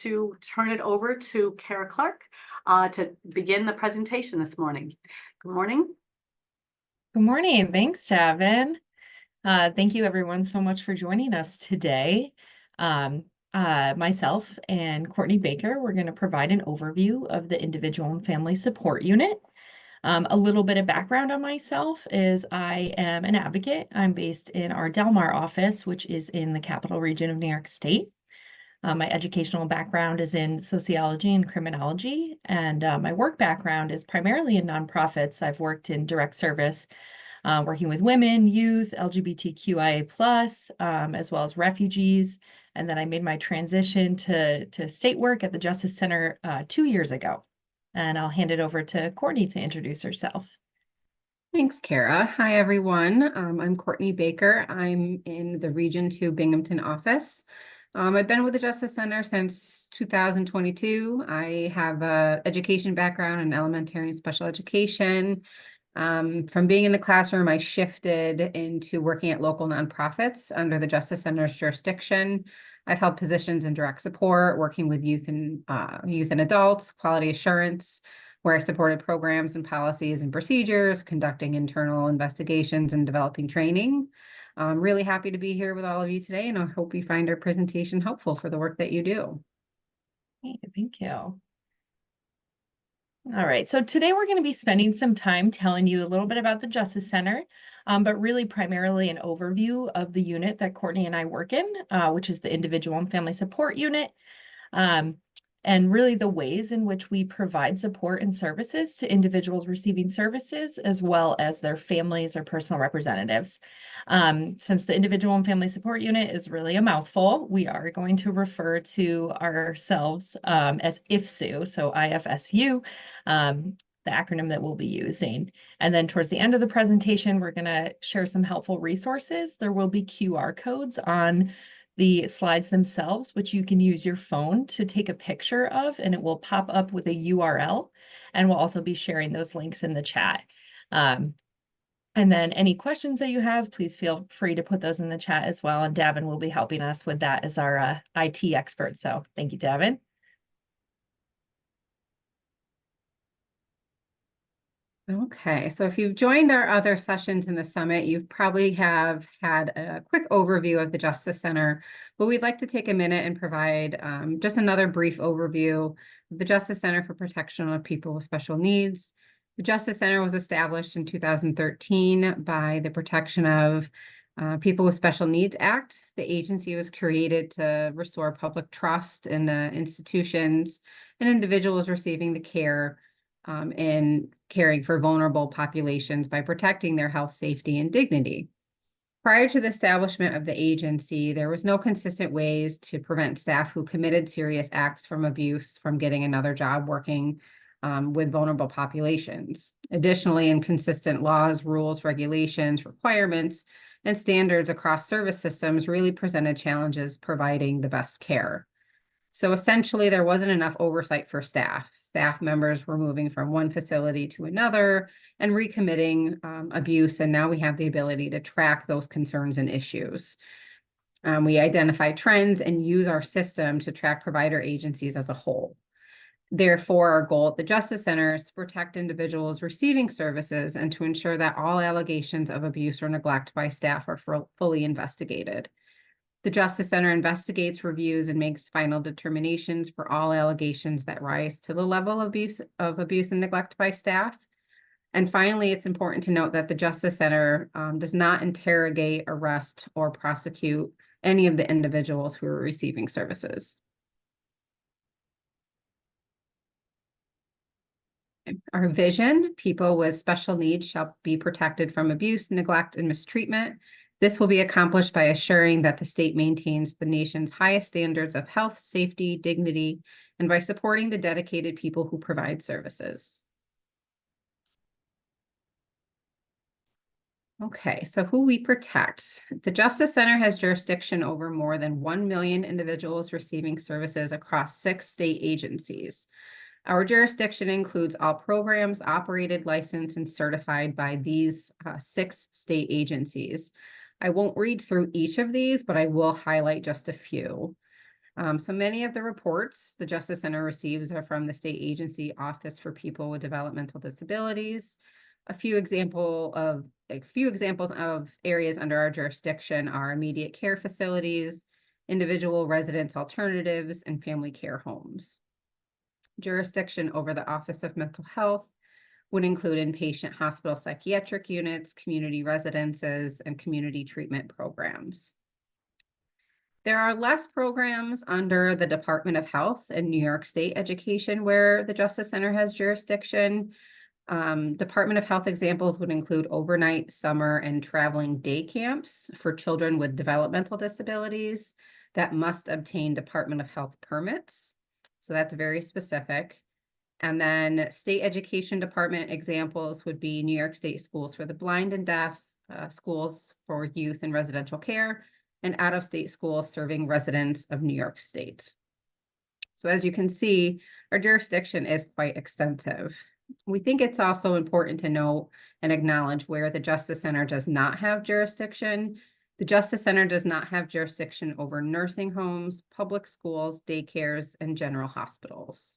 to turn it over to Kara Clark to begin the presentation this morning. Good morning. Good morning. Thanks, Davin. Thank you everyone so much for joining us today. Myself and Courtney Baker, we're going to provide an overview of the Individual and Family Support Unit. A little bit of background on myself is I am an advocate. I'm based in our Del Mar office, which is in the Capital Region of New York State. My educational background is in sociology and criminology, and my work background is primarily in nonprofits. I've worked in direct service, working with women, youth, LGBTQIA+, as well as refugees. And then I made my transition to state work at the Justice Center 2 years ago. And I'll hand it over to Courtney to introduce herself. Thanks, Kara. Hi, everyone. I'm Courtney Baker. I'm in the Region 2 Binghamton office. I've been with the Justice Center since 2022. I have an education background in elementary and special education. From being in the classroom, I shifted into working at local nonprofits under the Justice Center's jurisdiction. I've held positions in direct support, working with youth and adults, quality assurance, where I supported programs and policies and procedures, conducting internal investigations and developing training. I'm really happy to be here with all of you today, and I hope you find our presentation helpful for the work that you do. Hey, thank you. All right, so today we're going to be spending some time telling you a little bit about the Justice Center, but really primarily an overview of the unit that Courtney and I work in, which is the Individual and Family Support Unit. And really the ways in which we provide support and services to individuals receiving services, as well as their families or personal representatives. Since the Individual and Family Support Unit is really a mouthful, we are going to refer to ourselves as IFSU, so IFSU, the acronym that we'll be using. And then towards the end of the presentation, we're going to share some helpful resources. There will be QR codes on the slides themselves, which you can use your phone to take a picture of, and it will pop up with a URL. And we'll also be sharing those links in the chat. And then any questions that you have, please feel free to put those in the chat as well. And Davin will be helping us with that as our IT expert. So thank you, Davin. Okay, so if you've joined our other sessions in the summit, you've probably have had a quick overview of the Justice Center, but we'd like to take a minute and provide just another brief overview of the Justice Center for Protection of People with Special Needs. The Justice Center was established in 2013 by the Protection of People with Special Needs Act. The agency was created to restore public trust in the institutions and individuals receiving the care in caring for vulnerable populations by protecting their health, safety, and dignity. Prior to the establishment of the agency, there was no consistent ways to prevent staff who committed serious acts from abuse from getting another job working with vulnerable populations. Additionally, inconsistent laws, rules, regulations, requirements, and standards across service systems really presented challenges providing the best care. So essentially, there wasn't enough oversight for staff. Staff members were moving from one facility to another and recommitting abuse, and now we have the ability to track those concerns and issues. We identify trends and use our system to track provider agencies as a whole. Therefore, our goal at the Justice Center is to protect individuals receiving services and to ensure that all allegations of abuse or neglect by staff are fully investigated. The Justice Center investigates, reviews, and makes final determinations for all allegations that rise to the level of abuse and neglect by staff. And finally, it's important to note that the Justice Center does not interrogate, arrest, or prosecute any of the individuals who are receiving services. Our vision: people with special needs shall be protected from abuse, neglect, and mistreatment. This will be accomplished by assuring that the state maintains the nation's highest standards of health, safety, dignity, and by supporting the dedicated people who provide services. Okay, so who we protect. The Justice Center has jurisdiction over more than 1 million individuals receiving services across 6 state agencies. Our jurisdiction includes all programs operated, licensed, and certified by these 6 state agencies. I won't read through each of these, but I will highlight just a few. So many of the reports the Justice Center receives are from the State Agency Office for People with Developmental Disabilities. A few examples of areas under our jurisdiction are immediate care facilities, individual residence alternatives, and family care homes. Jurisdiction over the Office of Mental Health would include inpatient hospital psychiatric units, community residences, and community treatment programs. There are less programs under the Department of Health and New York State Education where the Justice Center has jurisdiction. Department of Health examples would include overnight, summer, and traveling day camps for children with developmental disabilities that must obtain Department of Health permits. So that's very specific. And then state education department examples would be New York State Schools for the Blind and Deaf, schools for youth and residential care, and out-of-state schools serving residents of New York State. So as you can see, our jurisdiction is quite extensive. We think it's also important to note and acknowledge where the Justice Center does not have jurisdiction. The Justice Center does not have jurisdiction over nursing homes, public schools, daycares, and general hospitals.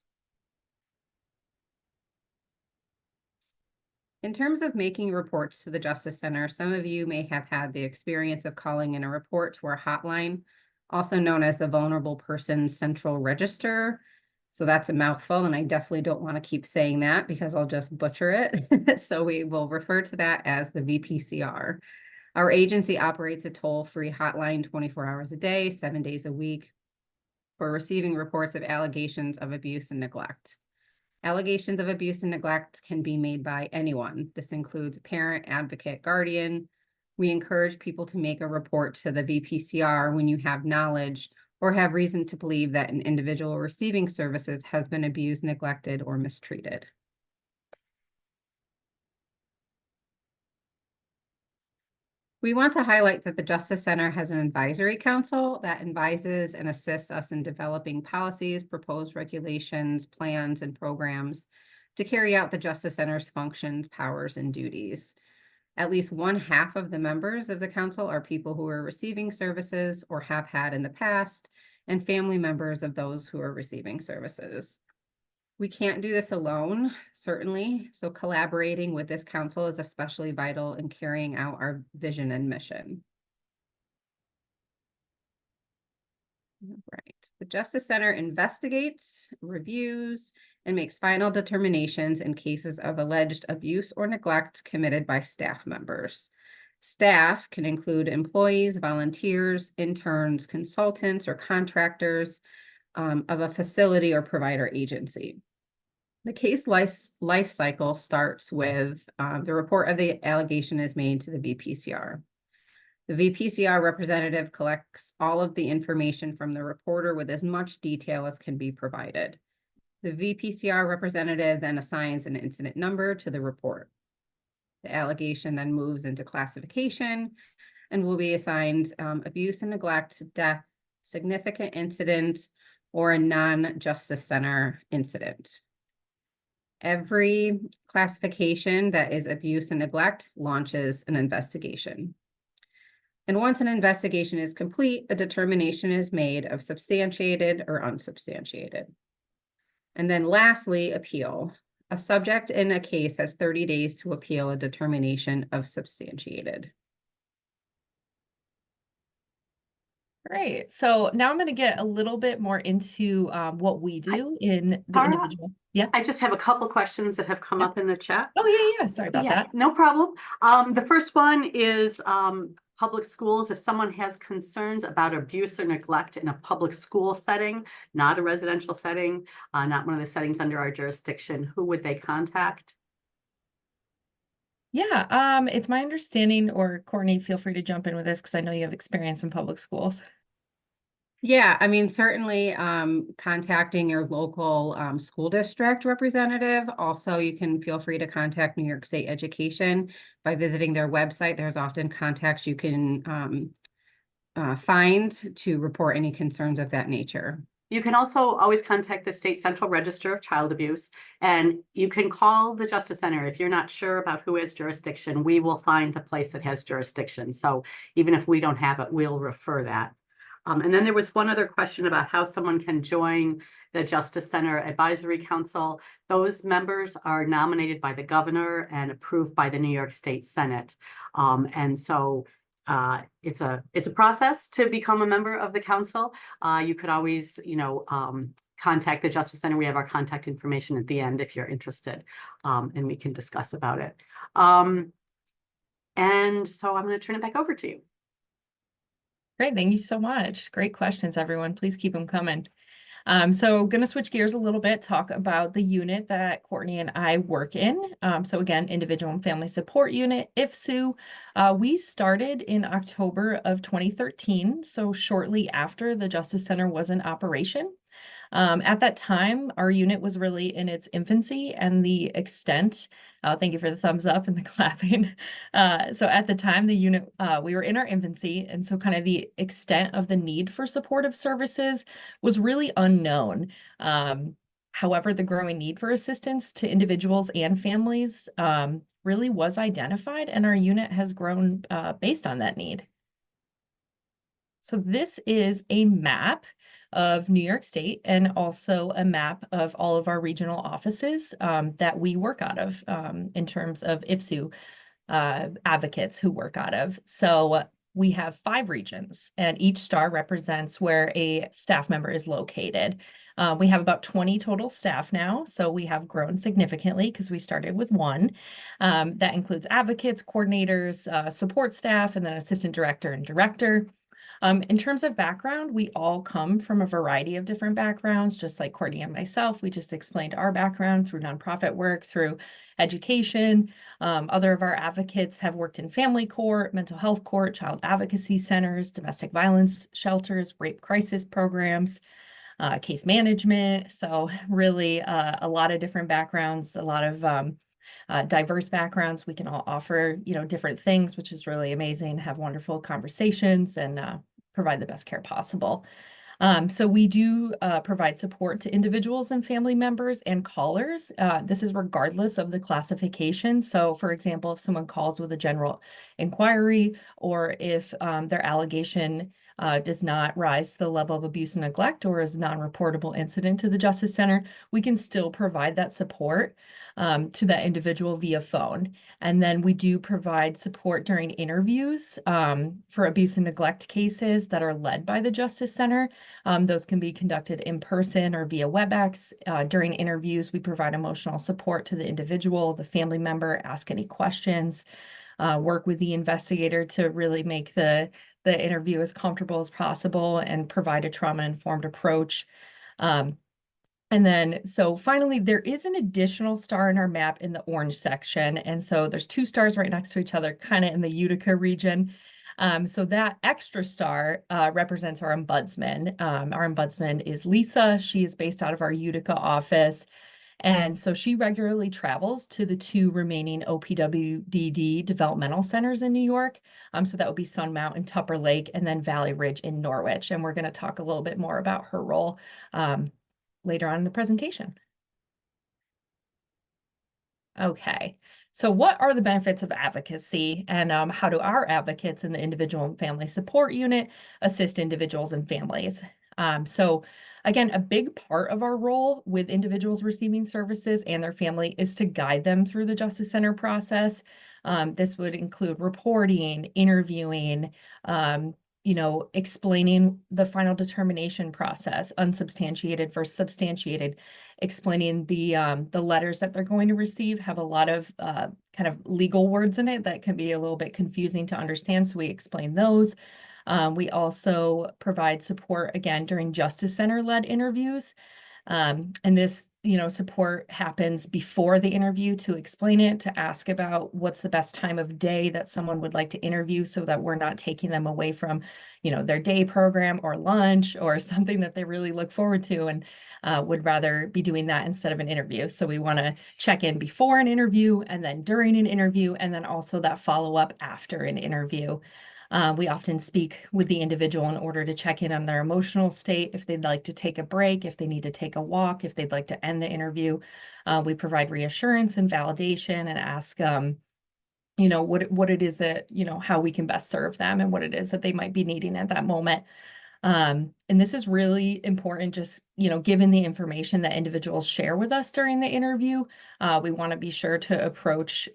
In terms of making reports to the Justice Center, some of you may have had the experience of calling in a report to our hotline, also known as the Vulnerable Persons Central Register. So that's a mouthful, and I definitely don't want to keep saying that because I'll just butcher it. So we will refer to that as the VPCR. Our agency operates a toll-free hotline 24 hours a day, 7 days a week, for receiving reports of allegations of abuse and neglect. Allegations of abuse and neglect can be made by anyone. This includes a parent, advocate, guardian. We encourage people to make a report to the VPCR when you have knowledge or have reason to believe that an individual receiving services has been abused, neglected, or mistreated. We want to highlight that the Justice Center has an advisory council that advises and assists us in developing policies, proposed regulations, plans, and programs to carry out the Justice Center's functions, powers, and duties. At least 1/2 of the members of the council are people who are receiving services or have had in the past, and family members of those who are receiving services. We can't do this alone, certainly, so collaborating with this council is especially vital in carrying out our vision and mission. Right. The Justice Center investigates, reviews, and makes final determinations in cases of alleged abuse or neglect committed by staff members. Staff can include employees, volunteers, interns, consultants, or contractors of a facility or provider agency. The case life cycle starts with the report of the allegation is made to the VPCR. The VPCR representative collects all of the information from the reporter with as much detail as can be provided. The VPCR representative then assigns an incident number to the report. The allegation then moves into classification and will be assigned abuse and neglect, death, significant incident, or a non-Justice Center incident. Every classification that is abuse and neglect launches an investigation. And once an investigation is complete, a determination is made of substantiated or unsubstantiated. And then lastly, appeal. A subject in a case has 30 days to appeal a determination of substantiated. Great. So now I'm going to get a little bit more into what we do in the Tara, individual. Yeah. I just have a couple questions that have come up in the chat. Oh, yeah. Sorry about that. No problem. The first one is public schools. If someone has concerns about abuse or neglect in a public school setting, not a residential setting, not one of the settings under our jurisdiction, who would they contact? Yeah, it's my understanding, or Courtney, feel free to jump in with this because I know you have experience in public schools. Yeah, I mean, certainly contacting your local school district representative. Also, you can feel free to contact New York State Education by visiting their website. There's often contacts you can find to report any concerns of that nature. You can also always contact the State Central Register of Child Abuse, and you can call the Justice Center. If you're not sure about who has jurisdiction, we will find the place that has jurisdiction. So even if we don't have it, we'll refer that. And then there was one other question about how someone can join the Justice Center Advisory Council. Those members are nominated by the governor and approved by the New York State Senate. And so it's a process to become a member of the council. You could always, contact the Justice Center. We have our contact information at the end if you're interested, and we can discuss about it. And so I'm going to turn it back over to you. Great, thank you so much. Great questions, everyone. Please keep them coming. So going to switch gears a little bit, talk about the unit that Courtney and I work in. So again, Individual and Family Support Unit, IFSU. We started in October of 2013, so shortly after the Justice Center was in operation. At that time, our unit was really in its infancy, and the extent, thank you for the thumbs up and the clapping. So at the time, the unit, we were in our infancy, and so kind of the extent of the need for supportive services was really unknown. However, the growing need for assistance to individuals and families really was identified, and our unit has grown based on that need. So this is a map of New York State and also a map of all of our regional offices that we work out of in terms of IFSU advocates who work out of. So we have 5 regions, and each star represents where a staff member is located. We have about 20 total staff now, so we have grown significantly because we started with 1. That includes advocates, coordinators, support staff, and then assistant director and director. In terms of background, we all come from a variety of different backgrounds, just like Courtney and myself. We just explained our background through nonprofit work, through education. Other of our advocates have worked in family court, mental health court, child advocacy centers, domestic violence shelters, rape crisis programs, case management. So really a lot of different backgrounds, a lot of diverse backgrounds. We can all offer, different things, which is really amazing, have wonderful conversations and provide the best care possible. So we do provide support to individuals and family members and callers. This is regardless of the classification. So for example, if someone calls with a general inquiry, or if their allegation does not rise to the level of abuse and neglect or is a non-reportable incident to the Justice Center, we can still provide that support to that individual via phone. And then we do provide support during interviews for abuse and neglect cases that are led by the Justice Center. Those can be conducted in person or via WebEx. During interviews, we provide emotional support to the individual, the family member, ask any questions, work with the investigator to really make the interview as comfortable as possible and provide a trauma-informed approach. And then, so finally, there is an additional star in our map in the orange section. And so there's 2 stars right next to each other, kind of in the Utica region. So that extra star represents our ombudsman. Our ombudsman is Lisa. She is based out of our Utica office. And so she regularly travels to the 2 remaining OPWDD developmental centers in New York. So that would be Sun Mountain, Tupper Lake, and then Valley Ridge in Norwich. And we're going to talk a little bit more about her role later on in the presentation. Okay, so what are the benefits of advocacy, and how do our advocates in the Individual and Family Support Unit assist individuals and families? So again, a big part of our role with individuals receiving services and their family is to guide them through the Justice Center process. This would include reporting, interviewing, explaining the final determination process, unsubstantiated versus substantiated, explaining the letters that they're going to receive have a lot of kind of legal words in it that can be a little bit confusing to understand, so we explain those. We also provide support again during Justice Center-led interviews. And this, support happens before the interview to explain it, to ask about what's the best time of day that someone would like to interview so that we're not taking them away from, their day program or lunch or something that they really look forward to and would rather be doing that instead of an interview. So we want to check in before an interview and then during an interview, and then also that follow-up after an interview. We often speak with the individual in order to check in on their emotional state, if they'd like to take a break, if they need to take a walk, if they'd like to end the interview. We provide reassurance and validation and ask, what it is that, how we can best serve them and what it is that they might be needing at that moment. And this is really important, just, given the information that individuals share with us during the interview. We want to be sure to approach,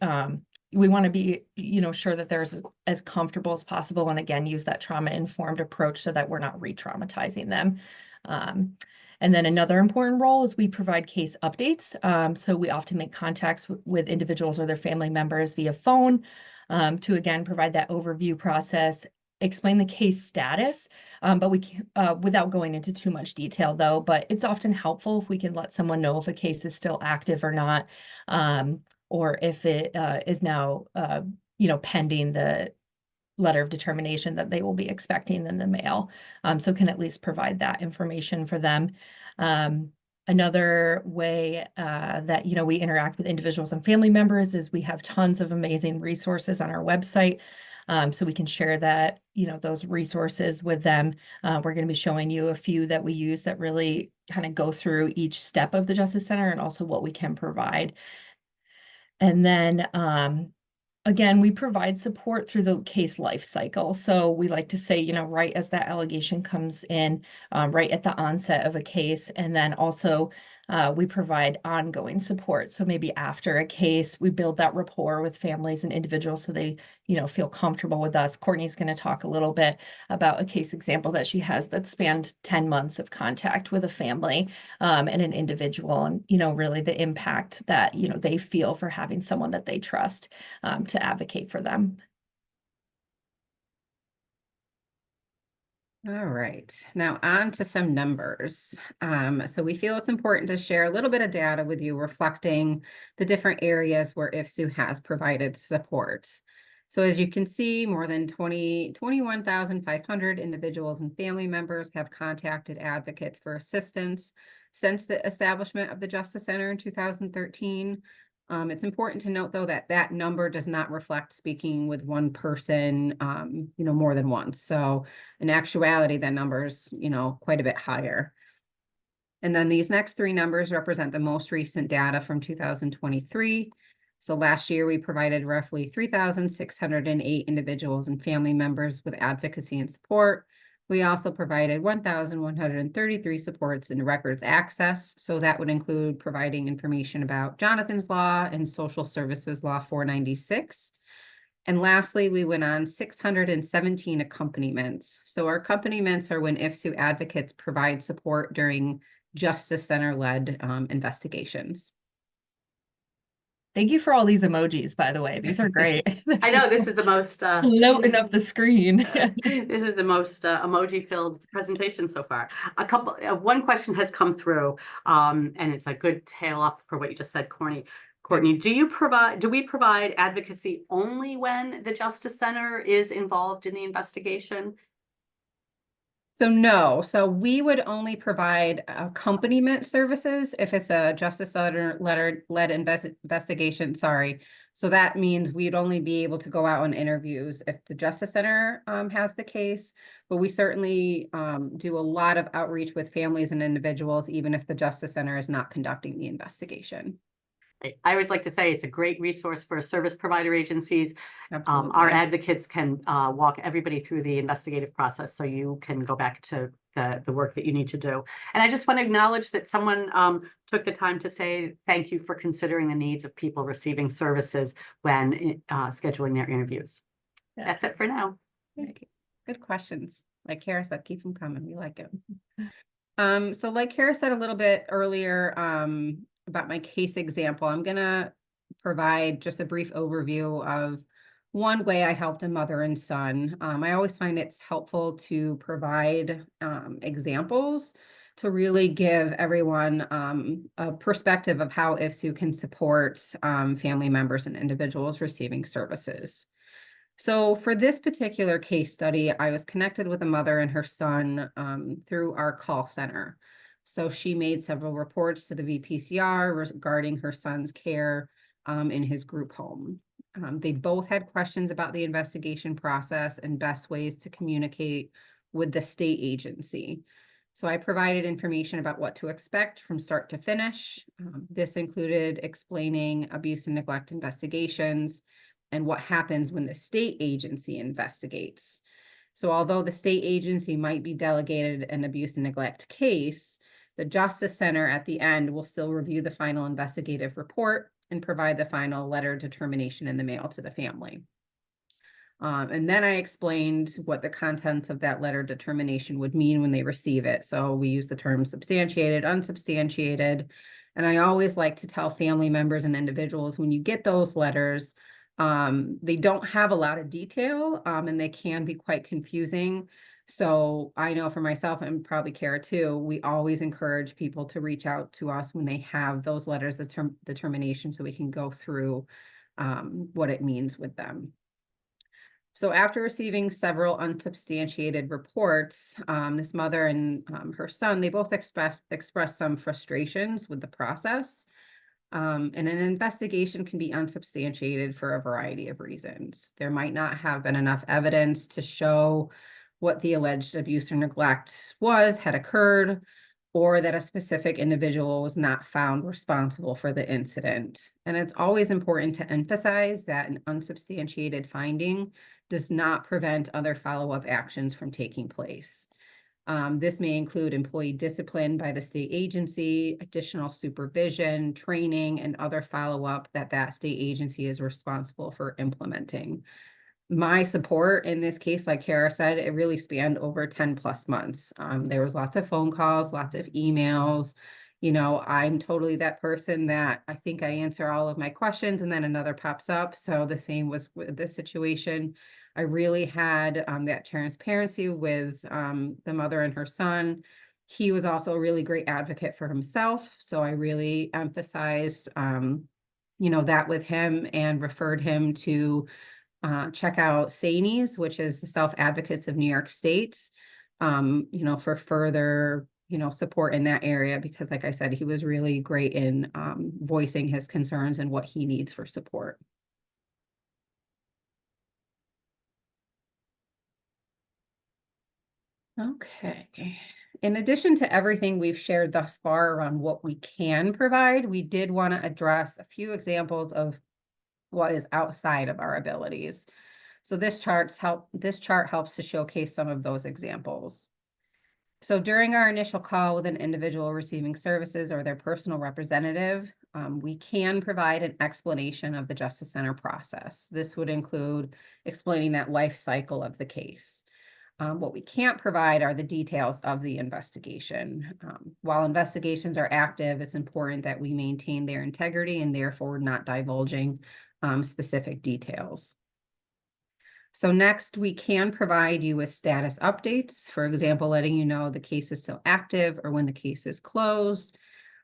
we want to be, sure that there's as comfortable as possible. And again, use that trauma-informed approach so that we're not re-traumatizing them. And then another important role is we provide case updates. So we often make contacts with individuals or their family members via phone, to again provide that overview process, explain the case status, but we can, without going into too much detail though, but it's often helpful if we can let someone know if a case is still active or not, or if it is now, pending the letter of determination that they will be expecting in the mail. So can at least provide that information for them. Another way that, we interact with individuals and family members is we have tons of amazing resources on our website. So we can share that, those resources with them. We're going to be showing you a few that we use that really kind of go through each step of the Justice Center and also what we can provide. And then, again, we provide support through the case life cycle. So we like to say, right as that allegation comes in, right at the onset of a case, and then also we provide ongoing support. So maybe after a case, we build that rapport with families and individuals so they, feel comfortable with us. Courtney's going to talk a little bit about a case example that she has that spanned 10 months of contact with a family and an individual, and, really the impact that, they feel for having someone that they trust to advocate for them. All right, now on to some numbers. So we feel it's important to share a little bit of data with you reflecting the different areas where IFSU has provided support. So as you can see, more than 21,500 individuals and family members have contacted advocates for assistance since the establishment of the Justice Center in 2013. It's important to note, though, that that number does not reflect speaking with one person, more than once. So in actuality, that number's, quite a bit higher. And then these next three numbers represent the most recent data from 2023. So last year, we provided roughly 3,608 individuals and family members with advocacy and support. We also provided 1,133 supports and records access. So that would include providing information about Jonathan's Law and Social Services Law 496. And lastly, we went on 617 accompaniments. So our accompaniments are when IFSU advocates provide support during Justice Center-led investigations. Thank you for all these emojis, by the way. These are great. I know this is the most floating up the screen. This is the most emoji-filled presentation so far. One question has come through, and it's a good tail off for what you just said, Courtney. Do we provide advocacy only when the Justice Center is involved in the investigation? So no, so we would only provide accompaniment services if it's a Justice Center-led investigation, sorry. So that means we'd only be able to go out on interviews if the Justice Center has the case, but we certainly do a lot of outreach with families and individuals, even if the Justice Center is not conducting the investigation. I always like to say it's a great resource for service provider agencies. Absolutely. Our advocates can walk everybody through the investigative process, so you can go back to the work that you need to do. And I just want to acknowledge that someone took the time to say thank you for considering the needs of people receiving services when scheduling their interviews. Yeah. That's it for now. Good questions. Like Kara said, keep them coming. We like it. So like Kara said a little bit earlier, about my case example, I'm going to provide just a brief overview of one way I helped a mother and son. I always find it's helpful to provide examples to really give everyone a perspective of how IFSU can support family members and individuals receiving services. So for this particular case study, I was connected with a mother and her son through our call center. So she made several reports to the VPCR regarding her son's care in his group home. They both had questions about the investigation process and best ways to communicate with the state agency. So I provided information about what to expect from start to finish. This included explaining abuse and neglect investigations and what happens when the state agency investigates. So although the state agency might be delegated an abuse and neglect case, the Justice Center at the end will still review the final investigative report and provide the final letter of determination in the mail to the family. And then I explained what the contents of that letter of determination would mean when they receive it. So we use the terms substantiated, unsubstantiated. And I always like to tell family members and individuals, when you get those letters, they don't have a lot of detail, and they can be quite confusing. So I know for myself, and probably Kara too, we always encourage people to reach out to us when they have those letters of determination, so we can go through what it means with them. So after receiving several unsubstantiated reports, this mother and her son, they both expressed some frustrations with the process. And an investigation can be unsubstantiated for a variety of reasons. There might not have been enough evidence to show what the alleged abuse or neglect had occurred, or that a specific individual was not found responsible for the incident. And it's always important to emphasize that an unsubstantiated finding does not prevent other follow-up actions from taking place. This may include employee discipline by the state agency, additional supervision, training, and other follow-up that state agency is responsible for implementing. My support in this case, like Kara said, it really spanned over 10+ months. There was lots of phone calls, lots of emails. You know, I'm totally that person that I think I answer all of my questions and then another pops up. So the same was with this situation. I really had that transparency with the mother and her son. He was also a really great advocate for himself. So I really emphasized, that with him, and referred him to check out SANES, which is the Self Advocates of New York State, for further, support in that area, because like I said, he was really great in voicing his concerns and what he needs for support. Okay. In addition to everything we've shared thus far around what we can provide, we did want to address a few examples of what is outside of our abilities. So this chart helps to showcase some of those examples. So during our initial call with an individual receiving services or their personal representative, we can provide an explanation of the Justice Center process. This would include explaining that life cycle of the case. What we can't provide are the details of the investigation. While investigations are active, it's important that we maintain their integrity and therefore not divulging specific details. So next, we can provide you with status updates, for example, letting you know the case is still active or when the case is closed.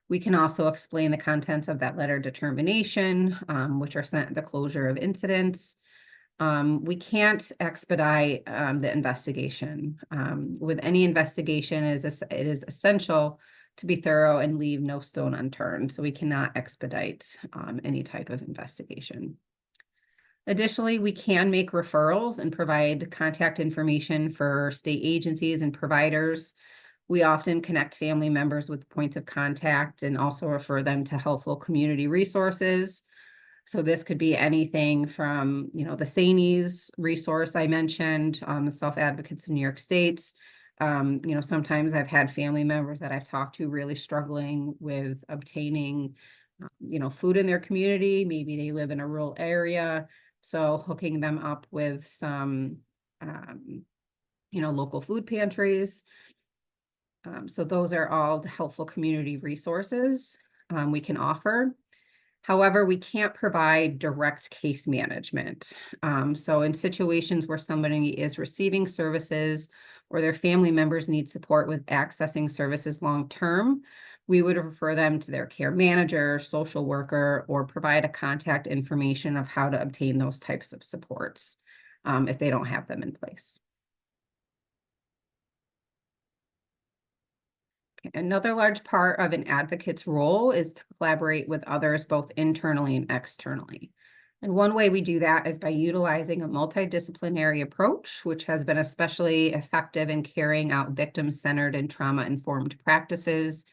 We can also explain the contents of that letter of determination, which are sent at the closure of incidents. We can't expedite the investigation. With any investigation, it is essential to be thorough and leave no stone unturned. So we cannot expedite any type of investigation. Additionally, we can make referrals and provide contact information for state agencies and providers. We often connect family members with points of contact and also refer them to helpful community resources. So this could be anything from, the SANES resource I mentioned, the Self Advocates of New York State. Sometimes I've had family members that I've talked to really struggling with obtaining, food in their community. Maybe they live in a rural area. So hooking them up with some, local food pantries. So those are all the helpful community resources we can offer. However, we can't provide direct case management. So in situations where somebody is receiving services or their family members need support with accessing services long-term, we would refer them to their care manager, social worker, or provide a contact information of how to obtain those types of supports if they don't have them in place. Another large part of an advocate's role is to collaborate with others both internally and externally. And one way we do that is by utilizing a multidisciplinary approach, which has been especially effective in carrying out victim-centered and trauma-informed practices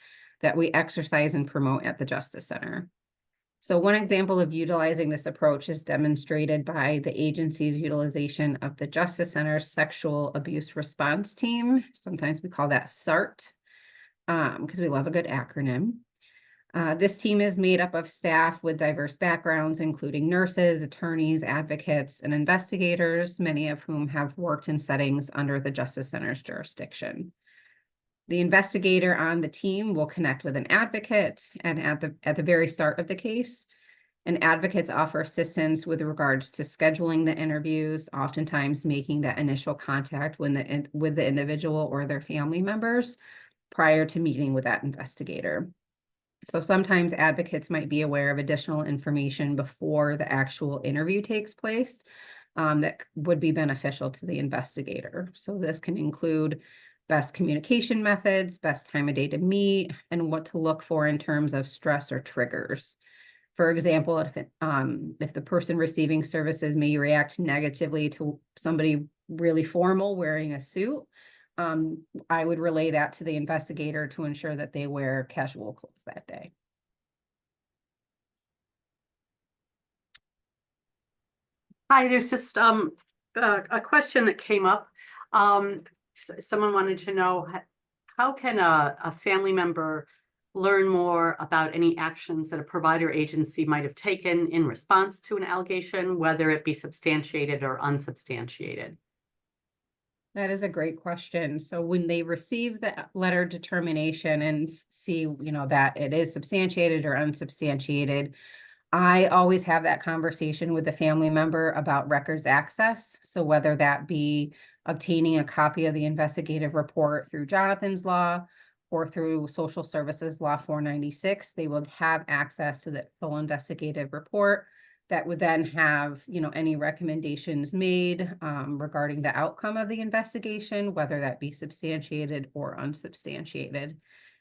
that we exercise and promote at the Justice Center. So one example of utilizing this approach is demonstrated by the agency's utilization of the Justice Center's Sexual Abuse Response Team. Sometimes we call that SART, because we love a good acronym. This team is made up of staff with diverse backgrounds, including nurses, attorneys, advocates, and investigators, many of whom have worked in settings under the Justice Center's jurisdiction. The investigator on the team will connect with an advocate, and at the very start of the case, and advocates offer assistance with regards to scheduling the interviews, oftentimes making that initial contact with the individual or their family members prior to meeting with that investigator. So sometimes advocates might be aware of additional information before the actual interview takes place that would be beneficial to the investigator. So this can include best communication methods, best time of day to meet, and what to look for in terms of stress or triggers. For example, if the person receiving services may react negatively to somebody really formal wearing a suit, I would relay that to the investigator to ensure that they wear casual clothes that day. Hi, there's just a question that came up. Someone wanted to know how can a family member learn more about any actions that a provider agency might have taken in response to an allegation, whether it be substantiated or unsubstantiated? That is a great question. So when they receive the letter determination and see, that it is substantiated or unsubstantiated, I always have that conversation with the family member about records access. So whether that be obtaining a copy of the investigative report through Jonathan's Law or through Social Services Law 496, they will have access to the full investigative report that would then have, any recommendations made regarding the outcome of the investigation, whether that be substantiated or unsubstantiated.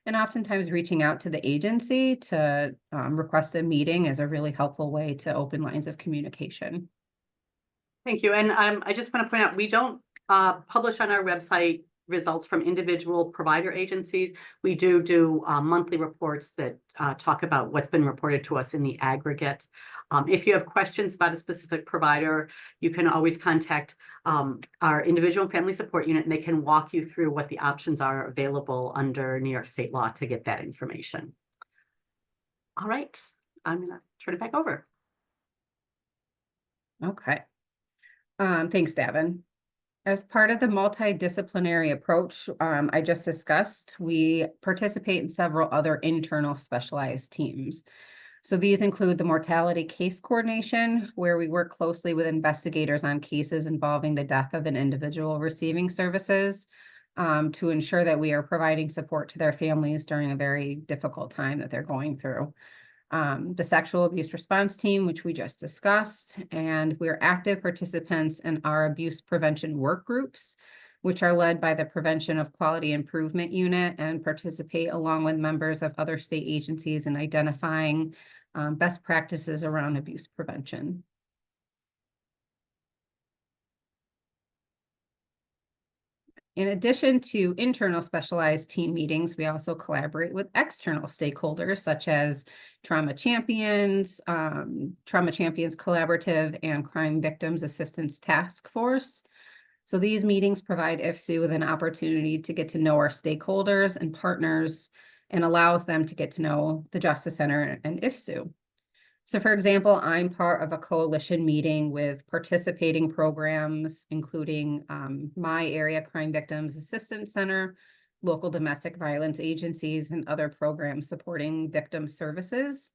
And oftentimes reaching out to the agency to request a meeting is a really helpful way to open lines of communication. Thank you. And I just want to point out, we don't publish on our website results from individual provider agencies. We do monthly reports that talk about what's been reported to us in the aggregate. If you have questions about a specific provider, you can always contact our individual and family support unit, and they can walk you through what the options are available under New York State law to get that information. All right, I'm gonna turn it back over. Okay. Thanks, Davin. As part of the multidisciplinary approach I just discussed, we participate in several other internal specialized teams. So these include the mortality case coordination, where we work closely with investigators on cases involving the death of an individual receiving services to ensure that we are providing support to their families during a very difficult time that they're going through. The sexual abuse response team, which we just discussed, and we're active participants in our abuse prevention work groups, which are led by the Prevention of Quality Improvement Unit and participate along with members of other state agencies in identifying best practices around abuse prevention. In addition to internal specialized team meetings, we also collaborate with external stakeholders such as Trauma Champions Collaborative, and Crime Victims Assistance Task Force. So these meetings provide IFSU with an opportunity to get to know our stakeholders and partners and allows them to get to know the Justice Center and IFSU. So for example, I'm part of a coalition meeting with participating programs, including my area Crime Victims Assistance Center, local domestic violence agencies, and other programs supporting victim services.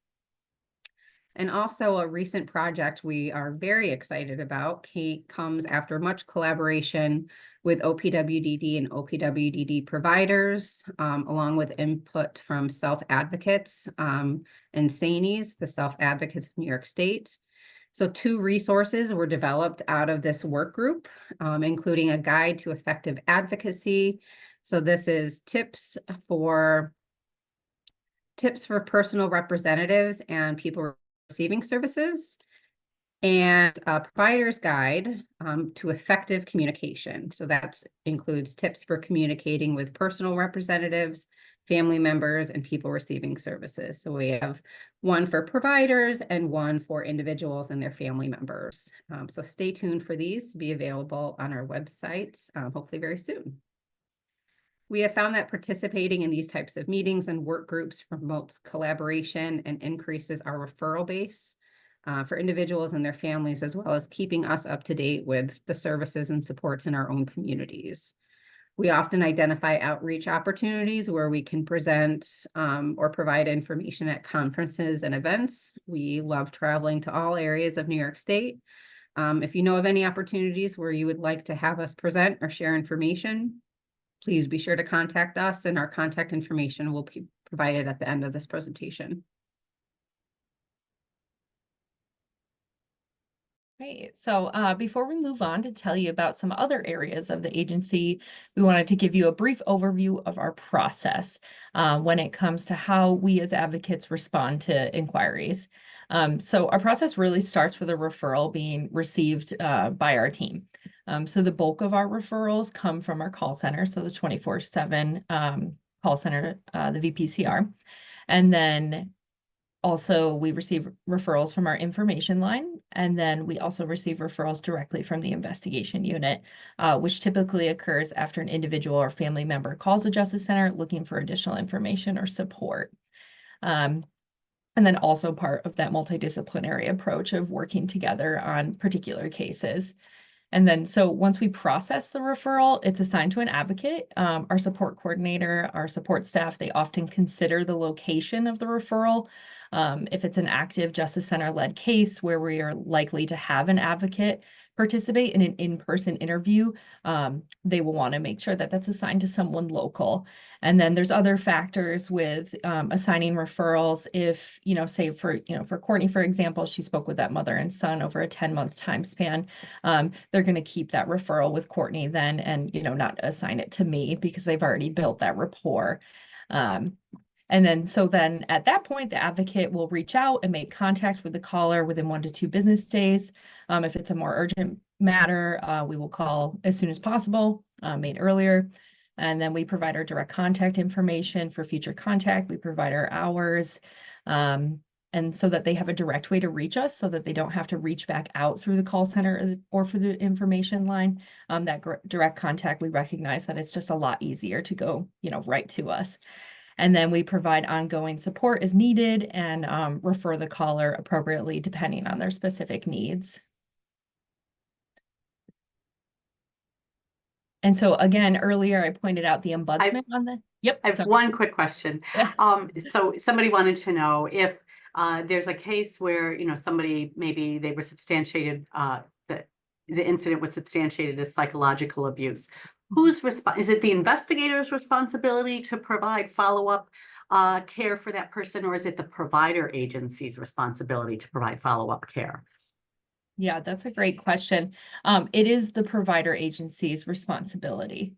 And also a recent project we are very excited about comes after much collaboration with OPWDD and OPWDD providers, along with input from self-advocates and SANES, the Self-Advocates of New York State. So 2 resources were developed out of this work group, including a guide to effective advocacy. So this is tips for personal representatives and people receiving services, and a provider's guide to effective communication. So that includes tips for communicating with personal representatives family members, and people receiving services. So we have one for providers and one for individuals and their family members. So stay tuned for these to be available on our websites, hopefully very soon. We have found that participating in these types of meetings and work groups promotes collaboration and increases our referral base for individuals and their families, as well as keeping us up to date with the services and supports in our own communities. We often identify outreach opportunities where we can present or provide information at conferences and events. We love traveling to all areas of New York State. If you know of any opportunities where you would like to have us present or share information, please be sure to contact us, and our contact information will be provided at the end of this presentation. Great. So before we move on to tell you about some other areas of the agency, we wanted to give you a brief overview of our process when it comes to how we as advocates respond to inquiries. So our process really starts with a referral being received by our team. So the bulk of our referrals come from our call center, so the 24/7 call center, the VPCR. And then also, we receive referrals from our information line, and then we also receive referrals directly from the investigation unit, which typically occurs after an individual or family member calls the Justice Center looking for additional information or support. And then also part of that multidisciplinary approach of working together on particular cases. And then, so once we process the referral, it's assigned to an advocate. Our support coordinator, our support staff, they often consider the location of the referral. If it's an active Justice Center-led case where we are likely to have an advocate participate in an in-person interview, they will want to make sure that that's assigned to someone local. And then there's other factors with assigning referrals. If, say for Courtney, for example, she spoke with that mother and son over a 10-month time span. They're going to keep that referral with Courtney then and, not assign it to me because they've already built that rapport. And then at that point, the advocate will reach out and make contact with the caller within 1 to 2 business days. If it's a more urgent matter, we will call as soon as possible, made earlier. And then we provide our direct contact information for future contact. We provide our hours, and so that they have a direct way to reach us so that they don't have to reach back out through the call center or for the information line. That direct contact, we recognize that it's just a lot easier to go, right to us. And then we provide ongoing support as needed and refer the caller appropriately depending on their specific needs. And so again, earlier I pointed out the ombudsman on the, yep. I have one quick question. So somebody wanted to know if there's a case where, somebody, maybe they were substantiated, that the incident was substantiated as psychological abuse. Whose is it the investigator's responsibility to provide follow-up care for that person, or is it the provider agency's responsibility to provide follow-up care? Yeah, that's a great question. It is the provider agency's responsibility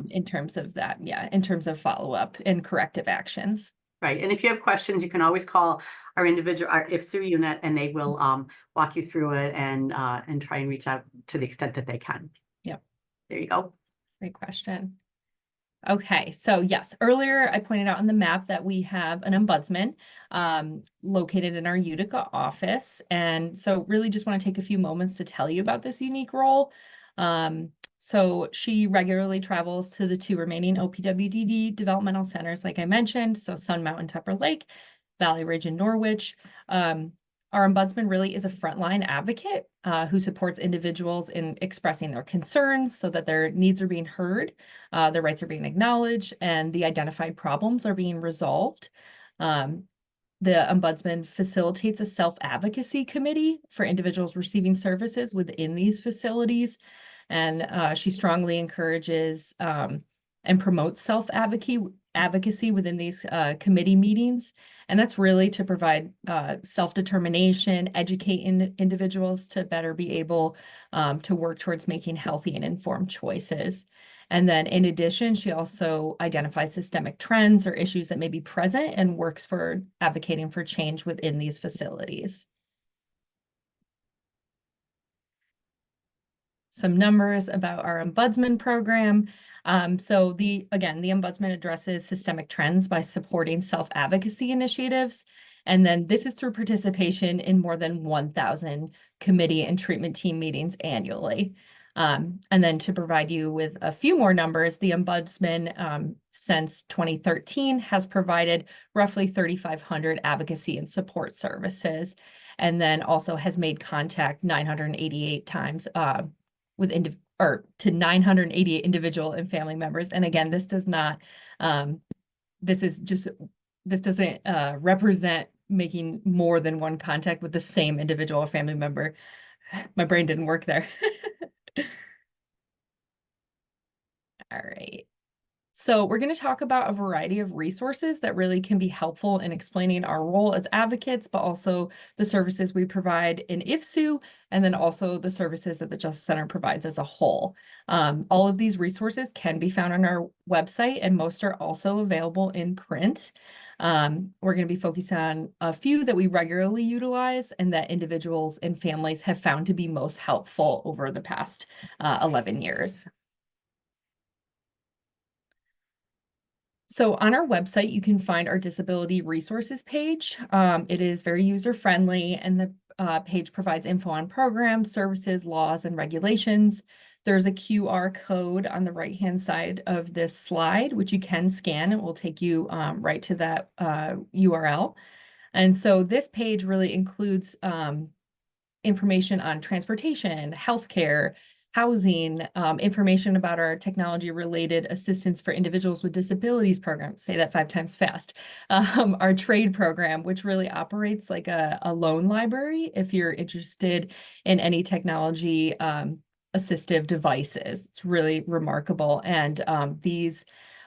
in terms of that. Yeah, in terms of follow-up and corrective actions. Right. And if you have questions, you can always call our individual, our IFSU unit, and they will walk you through it and try and reach out to the extent that they can. Yep. There you go. Great question. Okay, so yes, earlier I pointed out on the map that we have an ombudsman located in our Utica office. And so really just want to take a few moments to tell you about this unique role. So she regularly travels to the 2 remaining OPWDD developmental centers, like I mentioned, so Sun Mountain, Tupper Lake, Valley Ridge, and Norwich. Our ombudsman really is a frontline advocate who supports individuals in expressing their concerns so that their needs are being heard, their rights are being acknowledged, and the identified problems are being resolved. The ombudsman facilitates a self-advocacy committee for individuals receiving services within these facilities, and she strongly encourages and promotes self-advocacy within these committee meetings. And that's really to provide self-determination, educate individuals to better be able to work towards making healthy and informed choices. And then in addition, she also identifies systemic trends or issues that may be present and works for advocating for change within these facilities. some numbers about our Ombudsman program. So the Ombudsman addresses systemic trends by supporting self-advocacy initiatives. And then this is through participation in more than 1,000 committee and treatment team meetings annually. And then to provide you with a few more numbers, the Ombudsman since 2013 has provided roughly 3,500 advocacy and support services, and then also has made contact 988 times with to 988 individual and family members. And again, this doesn't represent making more than one contact with the same individual or family member. My brain didn't work there. All right. So we're going to talk about a variety of resources that really can be helpful in explaining our role as advocates, but also the services we provide in IFSU, and then also the services that the Justice Center provides as a whole. All of these resources can be found on our website, and most are also available in print. We're going to be focused on a few that we regularly utilize and that individuals and families have found to be most helpful over the past 11 years. So on our website, you can find our disability resources page. It is very user-friendly, and the page provides info on programs, services, laws, and regulations. There's a QR code on the right-hand side of this slide, which you can scan. It will take you right to that URL. And so this page really includes information on transportation, healthcare, housing, information about our technology-related assistance for individuals with disabilities program, say that 5 times fast, our trade program, which really operates like a loan library if you're interested in any technology assistive devices. It's really remarkable. And these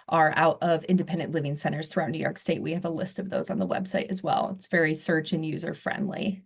are out of independent living centers throughout New York State. We have a list of those on the website as well. It's very search and user-friendly.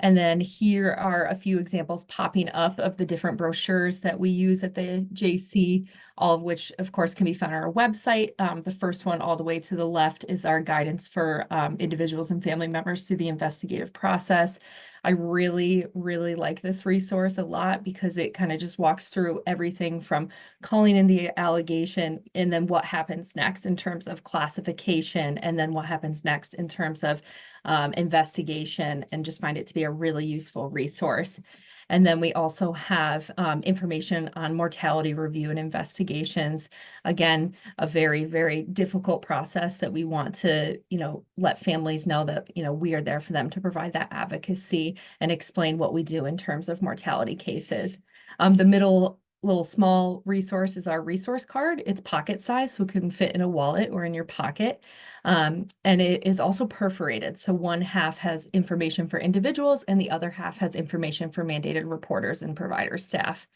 And then here are a few examples popping up of the different brochures that we use at the JC, all of which, of course, can be found on our website. The first one all the way to the left is our guidance for individuals and family members through the investigative process. I really, really like this resource a lot because it kind of just walks through everything from calling in the allegation and then what happens next in terms of classification, and then what happens next in terms of investigation, and just find it to be a really useful resource. And then we also have information on mortality review and investigations. Again, a very, very difficult process that we want to, let families know that, we are there for them to provide that advocacy and explain what we do in terms of mortality cases. The middle little small resource is our resource card. It's pocket size, so it can fit in a wallet or in your pocket. And it is also perforated. So one half has information for individuals and the other half has information for mandated reporters and provider staff.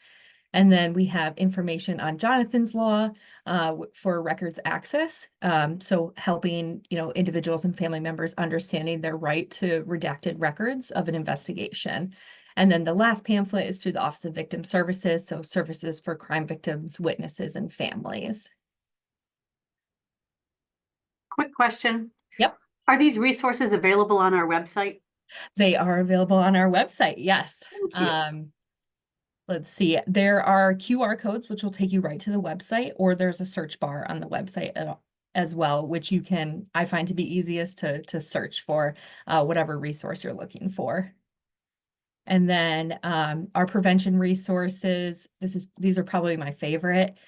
And then we have information on Jonathan's Law for records access. So helping, individuals and family members understanding their right to redacted records of an investigation. And then the last pamphlet is through the Office of Victim Services, so services for crime victims, witnesses, and families. Quick question. Yep. Are these resources available on our website? They are available on our website, yes. Thank you. Let's see, there are QR codes, which will take you right to the website, or there's a search bar on the website as well, which I find to be easiest to search for whatever resource you're looking for. And then our prevention resources, these are probably my favorite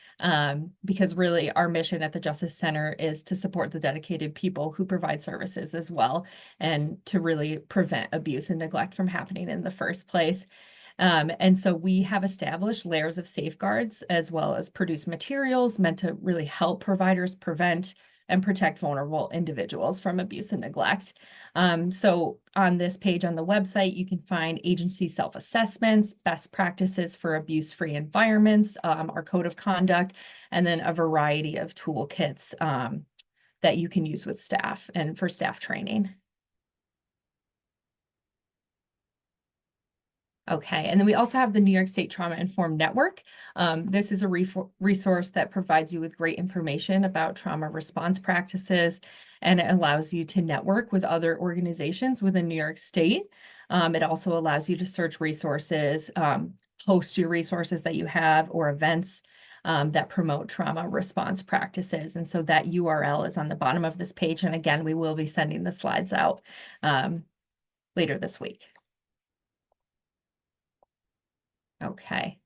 because really our mission at the Justice Center is to support the dedicated people who provide services as well, and to really prevent abuse and neglect from happening in the first place. And so we have established layers of safeguards as well as produced materials meant to really help providers prevent and protect vulnerable individuals from abuse and neglect. So on this page on the website, you can find agency self-assessments, best practices for abuse-free environments, our code of conduct, and then a variety of toolkits that you can use with staff and for staff training. Okay, and then we also have the New York State Trauma Informed Network. This is a resource that provides you with great information about trauma response practices, and it allows you to network with other organizations within New York State. It also allows you to search resources, post your resources that you have or events that promote trauma response practices. And so that URL is on the bottom of this page. And again, we will be sending the slides out later this week. Okay.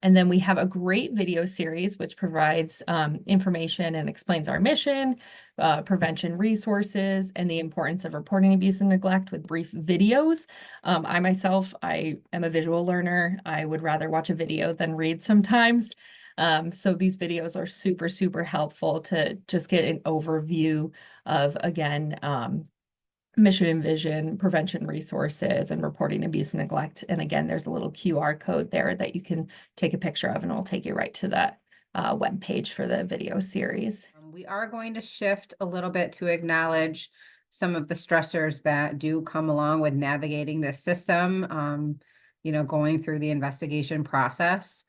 And then we have a great video series which provides information and explains our mission, prevention resources, and the importance of reporting abuse and neglect with brief videos. I myself, I am a visual learner. I would rather watch a video than read sometimes. So these videos are super, super helpful to just get an overview of, again, mission and vision, prevention resources, and reporting abuse and neglect. And again, there's a little QR code there that you can take a picture of, and it'll take you right to that web page for the video series. We are going to shift a little bit to acknowledge some of the stressors that do come along with navigating this system, going through the investigation process.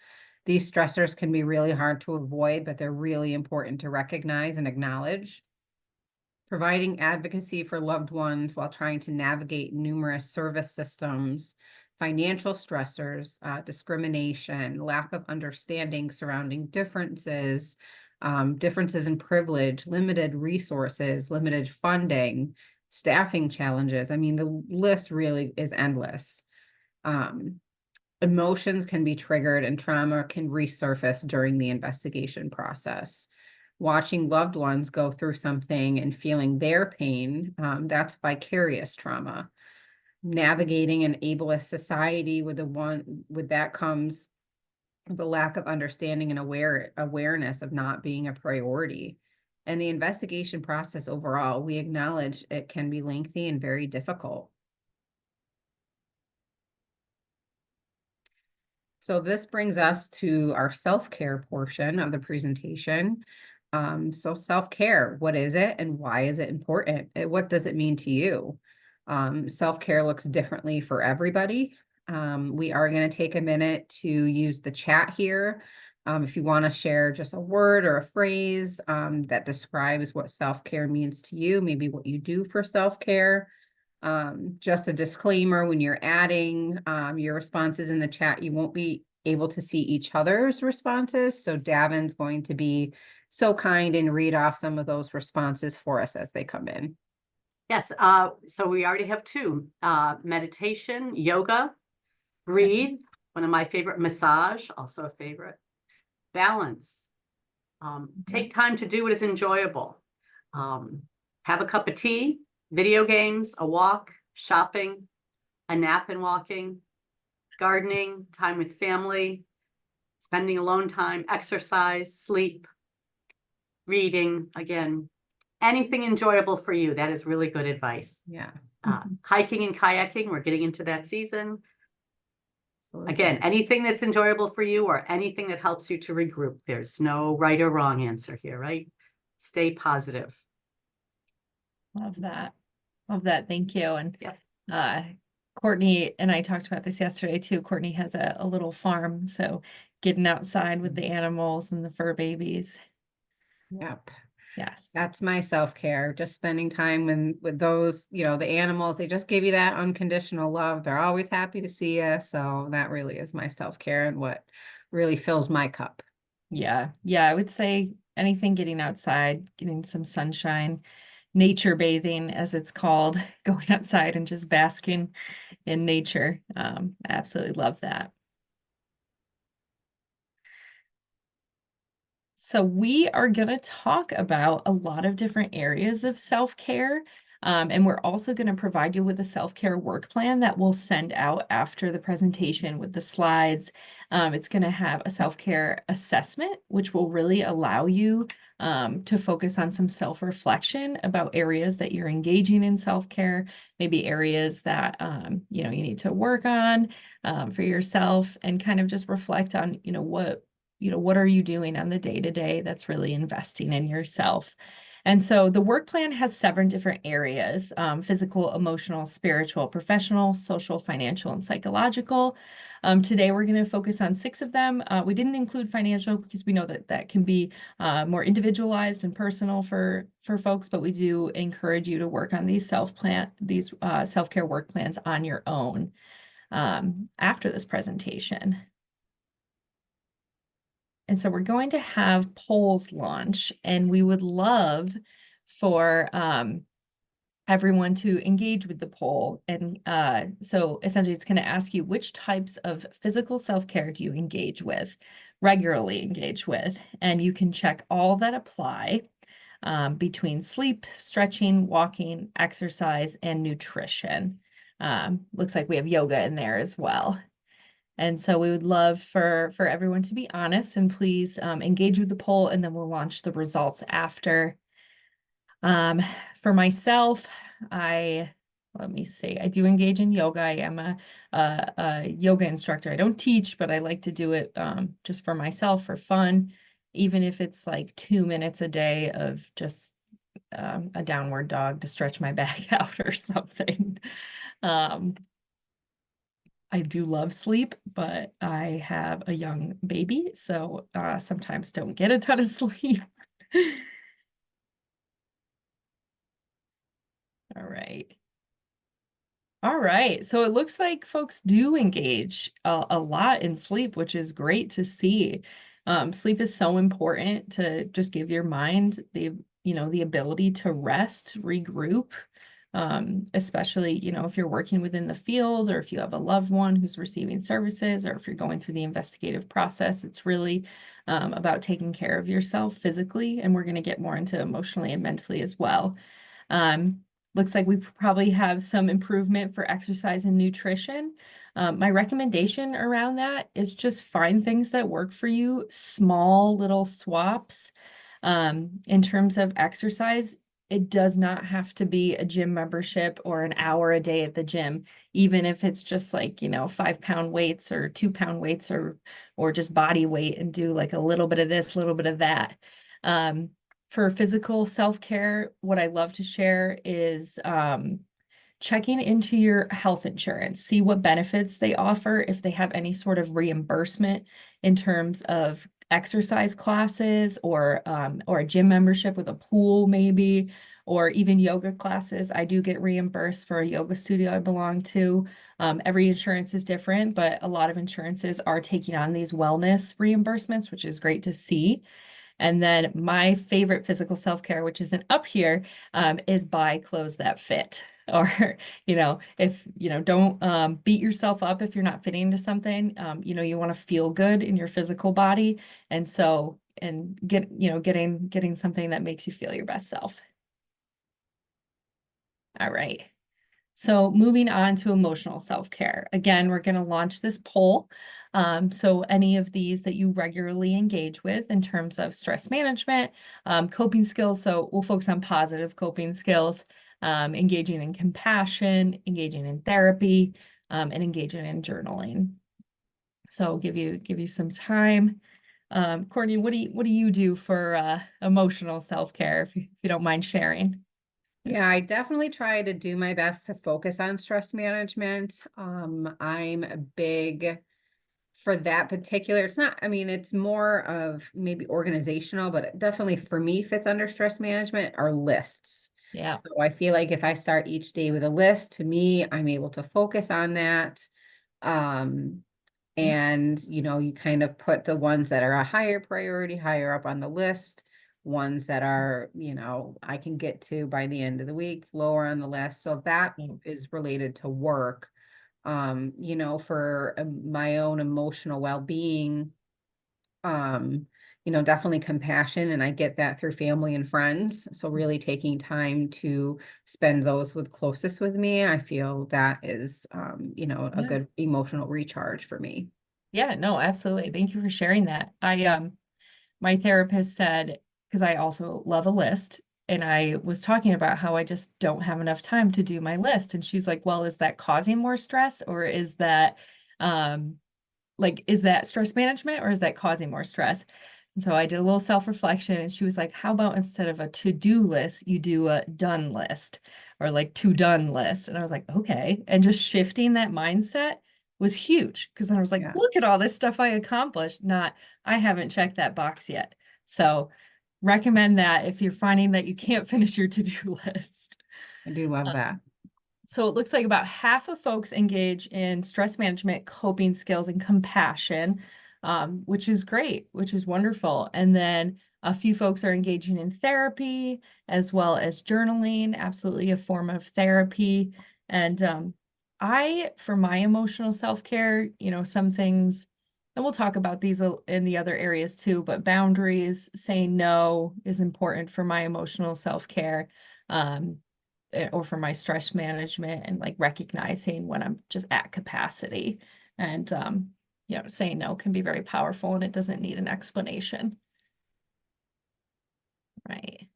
These stressors can be really hard to avoid, but they're really important to recognize and acknowledge. Providing advocacy for loved ones while trying to navigate numerous service systems, financial stressors, discrimination, lack of understanding surrounding differences, differences in privilege, limited resources, limited funding, staffing challenges. I mean, the list really is endless. Emotions can be triggered and trauma can resurface during the investigation process. Watching loved ones go through something and feeling their pain, that's vicarious trauma. Navigating an ableist society with that comes the lack of understanding and awareness of not being a priority. And the investigation process overall, we acknowledge it can be lengthy and very difficult. So this brings us to our self-care portion of the presentation. So self-care, what is it and why is it important? What does it mean to you? Self-care looks differently for everybody. We are going to take a minute to use the chat here. If you want to share just a word or a phrase that describes what self-care means to you, maybe what you do for self-care. Just a disclaimer, when you're adding your responses in the chat, you won't be able to see each other's responses. So Davin's going to be so kind and read off some of those responses for us as they come in. Yes, so we already have two, meditation, yoga, breathe, one of my favorite, massage, also a favorite, balance, take time to do what is enjoyable, have a cup of tea, video games, a walk, shopping, a nap and walking, gardening, time with family, spending alone time, exercise, sleep, reading, again, anything enjoyable for you. That is really good advice. Yeah. Hiking and kayaking, we're getting into that season. Absolutely. Again, anything that's enjoyable for you or anything that helps you to regroup. There's no right or wrong answer here, right? Stay positive. Love that. Love that. Thank you. And Yep. Courtney and I talked about this yesterday too. Courtney has a little farm, so getting outside with the animals and the fur babies. Yep. Yes. That's my self-care, just spending time with those, the animals. They just give you that unconditional love. They're always happy to see you. So that really is my self-care and what really fills my cup. Yeah. Yeah. I would say anything getting outside, getting some sunshine, nature bathing, as it's called, going outside and just basking in nature. I absolutely love that. So we are going to talk about a lot of different areas of self-care. And we're also going to provide you with a self-care work plan that we'll send out after the presentation with the slides. It's going to have a self-care assessment, which will really allow you to focus on some self-reflection about areas that you're engaging in self-care, maybe areas that you need to work on for yourself, and kind of just reflect on what are you doing on the day-to-day that's really investing in yourself. And so the work plan has 7 different areas, physical, emotional, spiritual, professional, social, financial, and psychological. Today, we're going to focus on 6 of them. We didn't include financial because we know that that can be more individualized and personal for folks, but we do encourage you to work on these self-care work plans on your own after this presentation. And so we're going to have polls launch, and we would love for everyone to engage with the poll. And so essentially it's going to ask you, which types of physical self-care do you regularly engage with? And you can check all that apply between sleep, stretching, walking, exercise, and nutrition. Looks like we have yoga in there as well. And so we would love for everyone to be honest, and please engage with the poll, and then we'll launch the results after. For myself, let me see, I do engage in yoga. I am a yoga instructor. I don't teach, but I like to do it just for myself, for fun, even if it's like 2 minutes a day of just a downward dog to stretch my back out or something. I do love sleep, but I have a young baby, so sometimes don't get a ton of sleep. All right. All right. So it looks like folks do engage a lot in sleep, which is great to see. Sleep is so important to just give your mind the ability to rest, regroup. Especially, if you're working within the field, or if you have a loved one who's receiving services, or if you're going through the investigative process, it's really about taking care of yourself physically. And we're going to get more into emotionally and mentally as well. Looks like we probably have some improvement for exercise and nutrition. My recommendation around that is just find things that work for you, small little swaps. In terms of exercise, it does not have to be a gym membership or an hour a day at the gym, even if it's just like, 5-pound weights or 2-pound weights or just body weight, and do like a little bit of this, a little bit of that. For physical self-care, what I love to share is checking into your health insurance, see what benefits they offer, if they have any sort of reimbursement in terms of exercise classes, or a gym membership with a pool maybe, or even yoga classes. I do get reimbursed for a yoga studio I belong to. Every insurance is different, but a lot of insurances are taking on these wellness reimbursements, which is great to see. And then my favorite physical self-care, which isn't up here, is buy clothes that fit. Or, if, don't beat yourself up if you're not fitting into something. You want to feel good in your physical body. And so, getting something that makes you feel your best self. All right. So moving on to emotional self-care. Again, we're going to launch this poll. So any of these that you regularly engage with in terms of stress management, coping skills. So we'll focus on positive coping skills, engaging in compassion, engaging in therapy, and engaging in journaling. So give you some time. Courtney, what do you do for emotional self-care, if you don't mind sharing? Yeah, I definitely try to do my best to focus on stress management. I'm a big for that particular, it's more of maybe organizational, but it definitely for me fits under stress management are lists. Yeah. So I feel like if I start each day with a list, to me, I'm able to focus on that. And you kind of put the ones that are a higher priority higher up on the list, ones that are, I can get to by the end of the week, lower on the list. So that is related to work. For my own emotional well-being, definitely compassion, and I get that through family and friends. So really taking time to spend those with closest with me, I feel that is, a good emotional recharge for me. Yeah, no, absolutely. Thank you for sharing that. My therapist said, because I also love a list, and I was talking about how I just don't have enough time to do my list. And she's like, well, is that causing more stress, or is that, is that stress management, or is that causing more stress? And so I did a little self-reflection, and she was like, how about instead of a to-do list, you do a done list, or like to done list. And I was like, okay. And just shifting that mindset was huge, because then I was like, Yeah. look at all this stuff I accomplished, not I haven't checked that box yet. So recommend that if you're finding that you can't finish your to-do list. I do love that. So it looks like about half of folks engage in stress management, coping skills, and compassion, which is great, which is wonderful. And then a few folks are engaging in therapy as well as journaling, absolutely a form of therapy. And for my emotional self-care, some things, and we'll talk about these in the other areas too, but boundaries, saying no is important for my emotional self-care. Or for my stress management, and like recognizing when I'm just at capacity. And saying no can be very powerful, and it doesn't need an explanation. Right.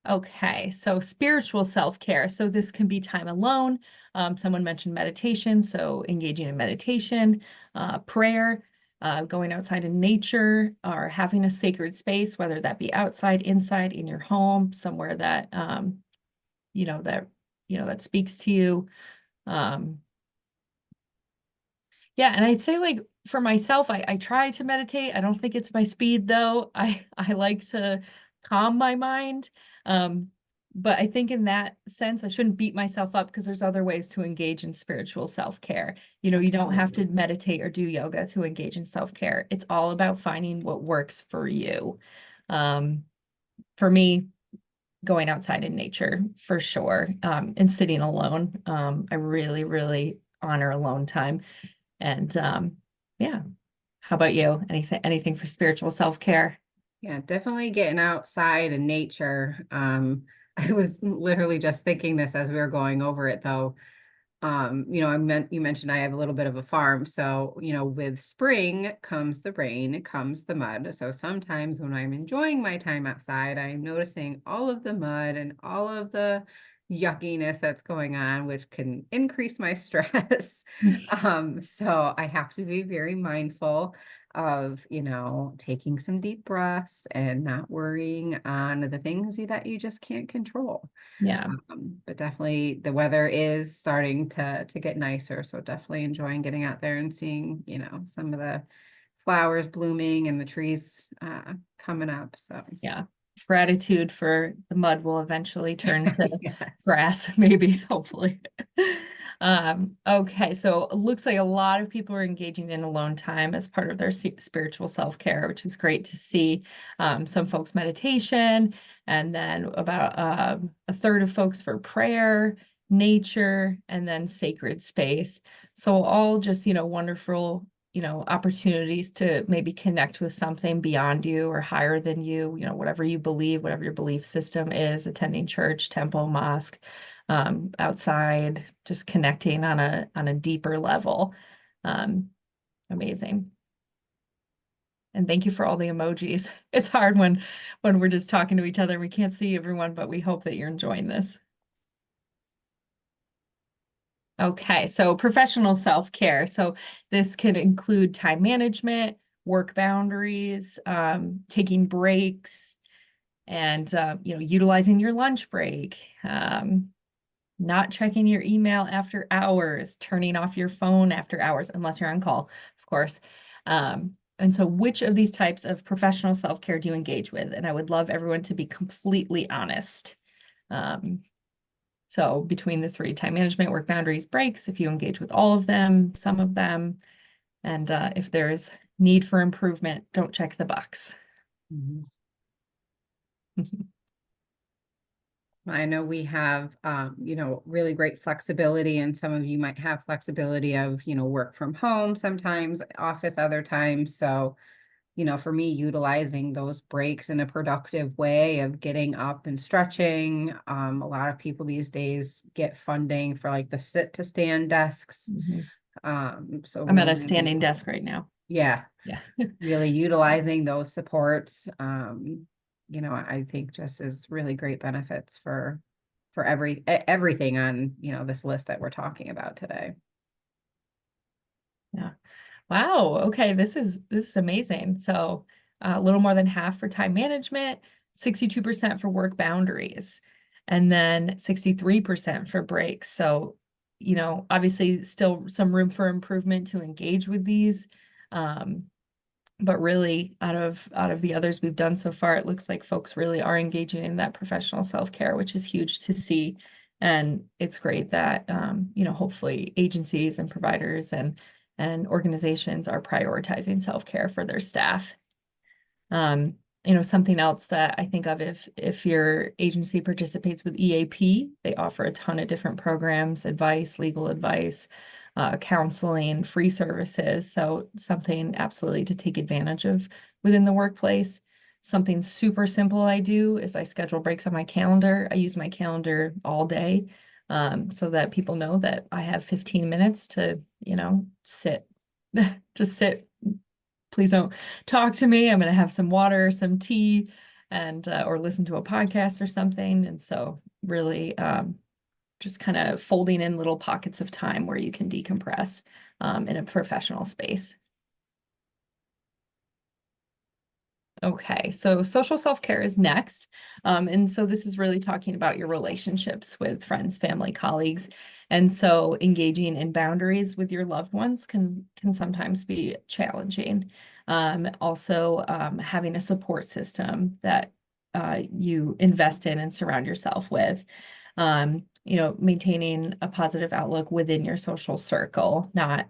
Okay, so spiritual self-care. So this can be time alone. Someone mentioned meditation, so engaging in meditation, prayer, going outside in nature, or having a sacred space, whether that be outside, inside, in your home, somewhere that that speaks to you. Yeah, and I'd say, like, for myself, I try to meditate. I don't think it's my speed though. I like to calm my mind. But I think in that sense, I shouldn't beat myself up, because there's other ways to engage in spiritual self-care. You don't have to meditate or do yoga to engage in self-care. It's all about finding what works for you. For me, going outside in nature for sure, and sitting alone. I really, really honor alone time. And yeah. How about you? Anything for spiritual self-care? Yeah, definitely getting outside in nature. I was literally just thinking this as we were going over it though. You mentioned I have a little bit of a farm. So, with spring comes the rain, comes the mud. So sometimes when I'm enjoying my time outside, I'm noticing all of the mud and all of the yuckiness that's going on, which can increase my stress. So I have to be very mindful of, taking some deep breaths and not worrying on the things that you just can't control. Yeah. But definitely the weather is starting to get nicer. So definitely enjoying getting out there and seeing, some of the flowers blooming and the trees coming up. So Yeah. Gratitude for the mud will eventually turn to yes. grass, maybe, hopefully. Okay, so it looks like a lot of people are engaging in alone time as part of their spiritual self-care, which is great to see. Some folks meditation, and then about a third of folks for prayer, nature, and then sacred space. So all just, wonderful opportunities to maybe connect with something beyond you or higher than you, whatever you believe, whatever your belief system is, attending church, temple, mosque, outside, just connecting on a deeper level. Amazing. And thank you for all the emojis. It's hard when we're just talking to each other. We can't see everyone, but we hope that you're enjoying this. Okay, so professional self-care. So this could include time management, work boundaries, taking breaks, and utilizing your lunch break, not checking your email after hours, turning off your phone after hours, unless you're on call, of course. And so which of these types of professional self-care do you engage with? And I would love everyone to be completely honest. So between the three: time management, work boundaries, breaks, if you engage with all of them, some of them, and if there's need for improvement, don't check the box. Mhm. I know we have, really great flexibility, and some of you might have flexibility of, work from home sometimes, office other times. So, for me, utilizing those breaks in a productive way of getting up and stretching. A lot of people these days get funding for like the sit to stand desks. So I'm at a really, standing desk right now. yeah, Yeah. really utilizing those supports, I think just is really great benefits for everything on, this list that we're talking about today. Yeah. Wow. Okay. This is amazing. So a little more than half for time management, 62% for work boundaries, and then 63% for breaks. So, obviously still some room for improvement to engage with these. Um, but really out of the others we've done so far, it looks like folks really are engaging in that professional self-care, which is huge to see. And it's great that hopefully agencies and providers and organizations are prioritizing self-care for their staff. Um, something else that I think of, if your agency participates with EAP, they offer a ton of different programs, advice, legal advice, counseling, free services. So something absolutely to take advantage of within the workplace. Something super simple I do is I schedule breaks on my calendar. I use my calendar all day, so that people know that I have 15 minutes to, sit, just sit. Please don't talk to me. I'm going to have some water, some tea, and or listen to a podcast or something. And so really just kind of folding in little pockets of time where you can decompress in a professional space. Okay, so social self-care is next. And so this is really talking about your relationships with friends, family, colleagues. And so engaging in boundaries with your loved ones can sometimes be challenging. Also, having a support system that you invest in and surround yourself with. Maintaining a positive outlook within your social circle, not,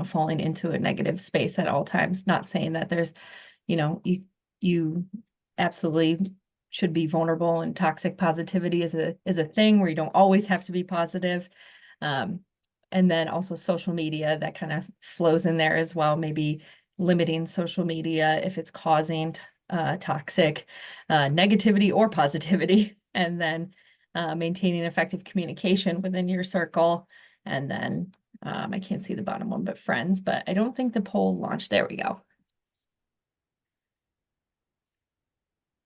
falling into a negative space at all times. Not saying that there's, you absolutely should be vulnerable, and toxic positivity is a thing where you don't always have to be positive. And then also social media, that kind of flows in there as well, maybe limiting social media if it's causing toxic negativity or positivity, and then maintaining effective communication within your circle. And then I can't see the bottom one, but friends, but I don't think the poll launched. There we go.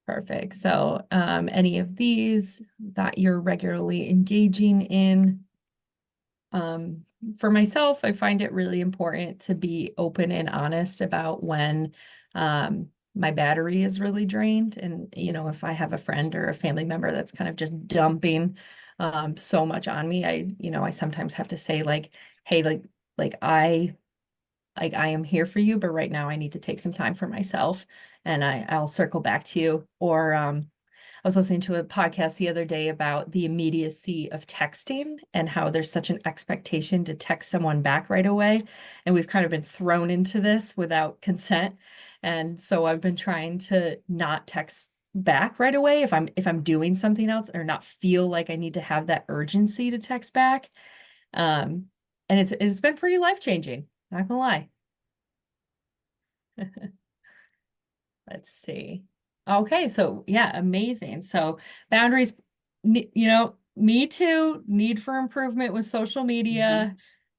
Perfect. So any of these that you're regularly engaging in? For myself, I find it really important to be open and honest about when my battery is really drained. And, if I have a friend or a family member that's kind of just dumping so much on me, I sometimes have to say, like, hey, I am here for you, but right now I need to take some time for myself, and I'll circle back to you. Or I was listening to a podcast the other day about the immediacy of texting and how there's such an expectation to text someone back right away. And we've kind of been thrown into this without consent. And so I've been trying to not text back right away if I'm doing something else, or not feel like I need to have that urgency to text back. And it's been pretty life-changing, not gonna lie. Let's see. Okay, so yeah, amazing. So boundaries, me too, need for improvement with social media.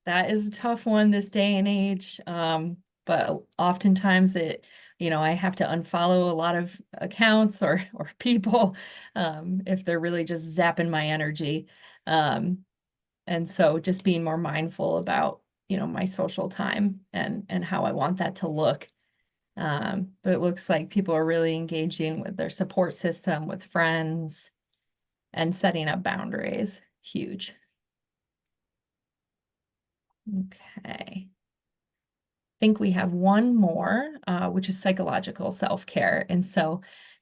That is a tough one this day and age. But oftentimes I have to unfollow a lot of accounts or people if they're really just zapping my energy. And so just being more mindful about, my social time and how I want that to look. But it looks like people are really engaging with their support system, with friends, and setting up boundaries. Huge. Okay. I think we have one more, which is psychological self-care. And so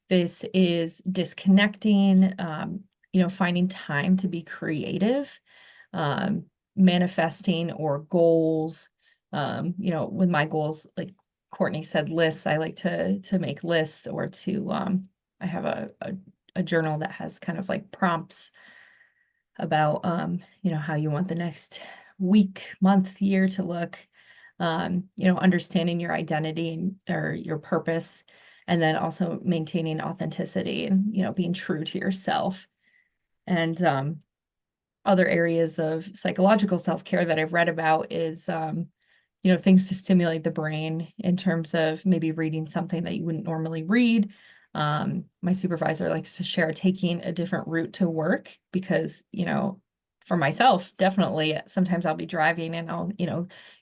this is disconnecting, finding time to be creative, manifesting or goals. With my goals, like Courtney said, lists. I like to make lists, or to I have a journal that has kind of like prompts about how you want the next week, month, year to look. Understanding your identity or your purpose, and then also maintaining authenticity and being true to yourself. And other areas of psychological self-care that I've read about is things to stimulate the brain, in terms of maybe reading something that you wouldn't normally read. My supervisor likes to share taking a different route to work, because, for myself, definitely. Sometimes I'll be driving and I'll,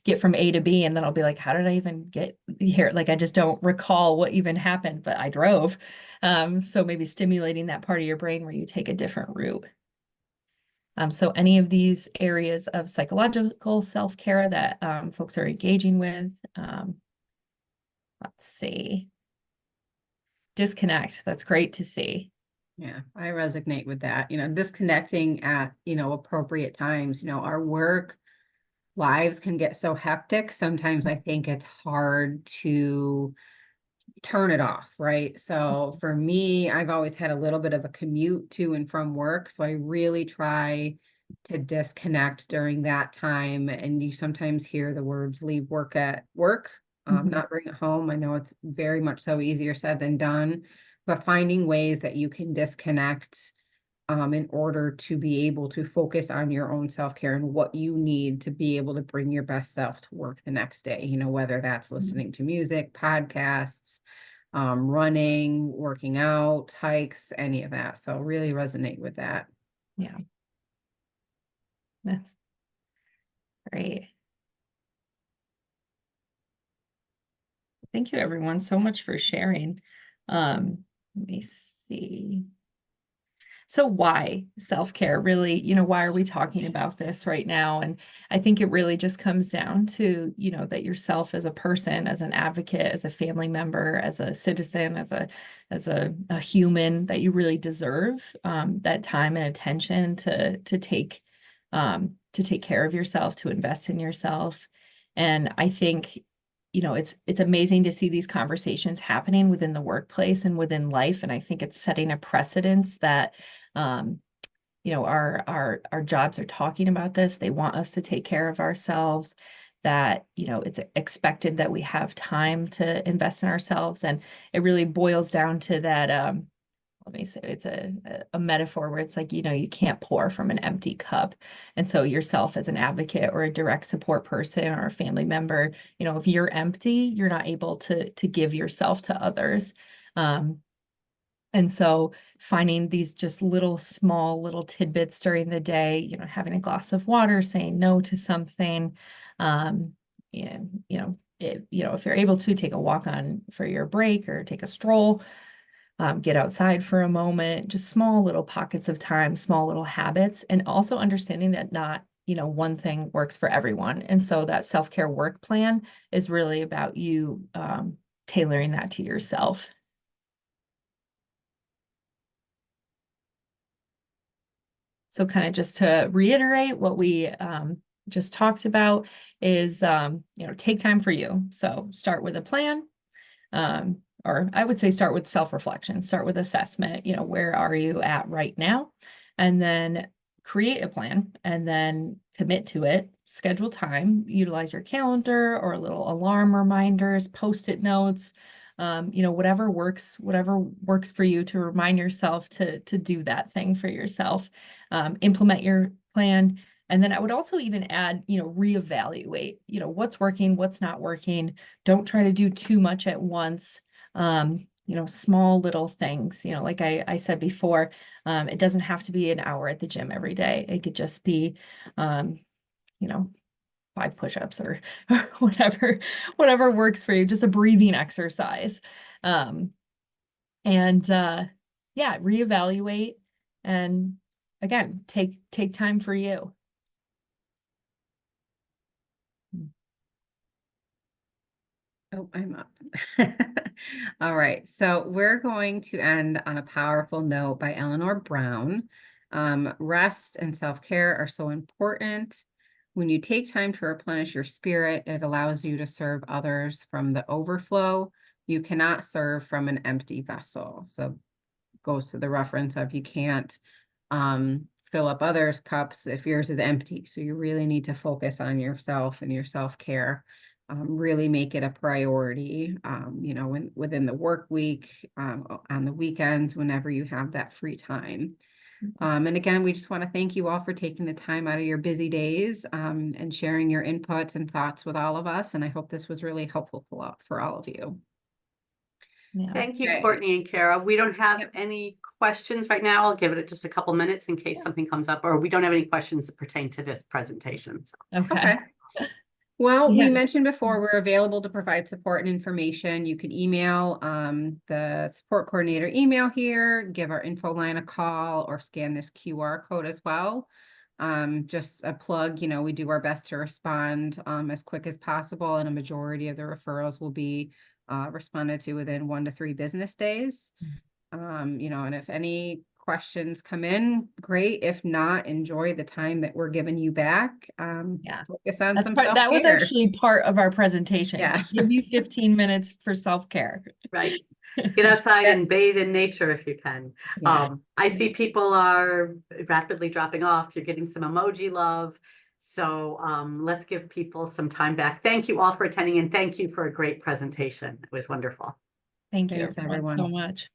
get from A to B and then I'll be like, how did I even get here? Like, I just don't recall what even happened, but I drove. So maybe stimulating that part of your brain where you take a different route. So any of these areas of psychological self-care that folks are engaging with, let's see. Disconnect. That's great to see. Yeah, I resonate with that, disconnecting at, appropriate times, our work lives can get so hectic. Sometimes I think it's hard to turn it off, right? So for me, I've always had a little bit of a commute to and from work. So I really try to disconnect during that time. And you sometimes hear the words leave work at work, not bring it home. I know it's very much so easier said than done, but finding ways that you can disconnect in order to be able to focus on your own self-care and what you need to be able to bring your best self to work the next day, whether that's listening to music, podcasts, running, working out, hikes, any of that. So really resonate with that. Yeah. That's great. Thank you everyone so much for sharing. Let me see. So why self-care really, why are we talking about this right now? And I think it really just comes down to, that yourself as a person, as an advocate, as a family member, as a citizen, as a human, that you really deserve that time and attention to take care of yourself, to invest in yourself. And I think, it's amazing to see these conversations happening within the workplace and within life. And I think it's setting a precedence that, our jobs are talking about this. They want us to take care of ourselves, that, it's expected that we have time to invest in ourselves. And it really boils down to that, let me say, it's a metaphor where it's like, you can't pour from an empty cup. And so yourself as an advocate or a direct support person or a family member, if you're empty, you're not able to give yourself to others. And so finding these just small little tidbits during the day, having a glass of water, saying no to something, and, if you're able to take a walk for your break or take a stroll, get outside for a moment, just small little pockets of time, small little habits, and also understanding that not, one thing works for everyone. And so that self-care work plan is really about you tailoring that to yourself. So kind of just to reiterate what we just talked about is, take time for you. So start with a plan, or I would say start with self-reflection, start with assessment, where are you at right now? And then create a plan and then commit to it, schedule time, utilize your calendar or little alarm reminders, Post-it notes, whatever works for you to remind yourself to do that thing for yourself. Implement your plan. And then I would also even add, reevaluate, what's working, what's not working. Don't try to do too much at once. Small little things, like I said before, it doesn't have to be an hour at the gym every day. It could just be, 5 push-ups or whatever works for you, just a breathing exercise. Reevaluate and again, take time for you. Oh, I'm up. All right. So we're going to end on a powerful note by Eleanor Brown. Rest and self-care are so important. When you take time to replenish your spirit, it allows you to serve others from the overflow. You cannot serve from an empty vessel. So goes to the reference of you can't fill up others' cups if yours is empty. So you really need to focus on yourself and your self-care. Really make it a priority, within the work week, on the weekends, whenever you have that free time. And again, we just want to thank you all for taking the time out of your busy days and sharing your inputs and thoughts with all of us. And I hope this was really helpful for all of you. Yeah. Thank you, Okay. Courtney and Kara. We don't have Yep. any questions right now. I'll give it just a couple minutes in case something comes up, or we don't have any questions that pertain to this presentation. So, Okay. Well, we Yeah. mentioned before, we're available to provide support and information. You can email the support coordinator email here, give our info line a call, or scan this QR code as well. Just a plug, you know, we do our best to respond as quick as possible, and a majority of the referrals will be responded to within 1 to 3 business days. You know, and if any questions come in, great. If not, enjoy the time that we're giving you back. Yeah. Focus on That's some part, that was self-care. actually part of our presentation. Yeah. To give you 15 minutes for self-care. right. Get outside Yeah. and bathe in nature if you can. Yeah. I see people are rapidly dropping off. You're getting some emoji love. So let's give people some time back. Thank you all for attending, and thank you for a great presentation. It was wonderful. Thank you Thanks, everyone so everyone. much.